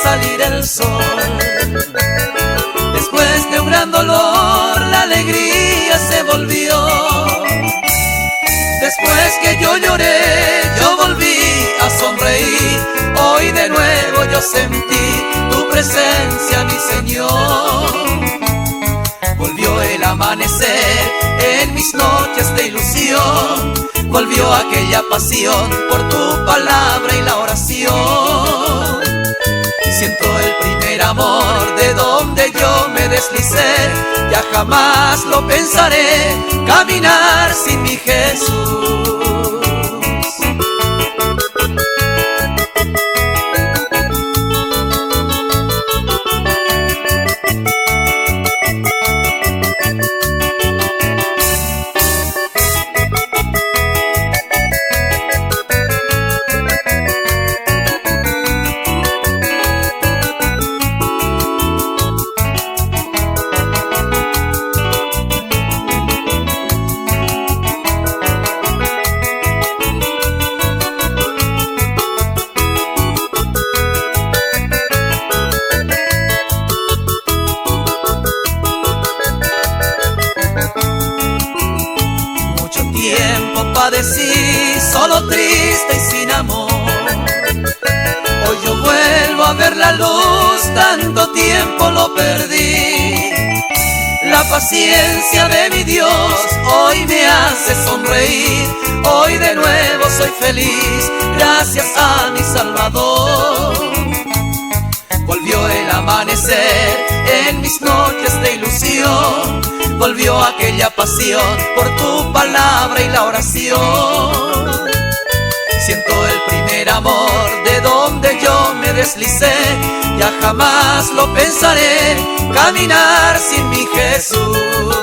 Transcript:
salir el sol. Después de un gran dolor, la alegría se volvió. Después que yo lloré, yo volví a sonreír. Hoy de nuevo yo sentí tu presencia, mi Señor. Volvió el amanecer en mis noches de ilusión. Volvió aquella pasión por tu palabra y la oración. Siento el primer amor de donde yo me deslicé. Ya jamás lo pensaré, caminar sin mi Jesús. Tiempo padecí, solo triste y sin amor. Hoy yo vuelvo a ver la luz, tanto tiempo lo perdí. La paciencia de mi Dios hoy me hace sonreír. Hoy de nuevo soy feliz, gracias a mi Salvador. Volvió el amanecer en mis noches de ilusión. Volvió aquella pasión por tu palabra y la oración. Siento el primer amor de donde yo me deslicé. Ya jamás lo pensaré, caminar sin mi Jesús.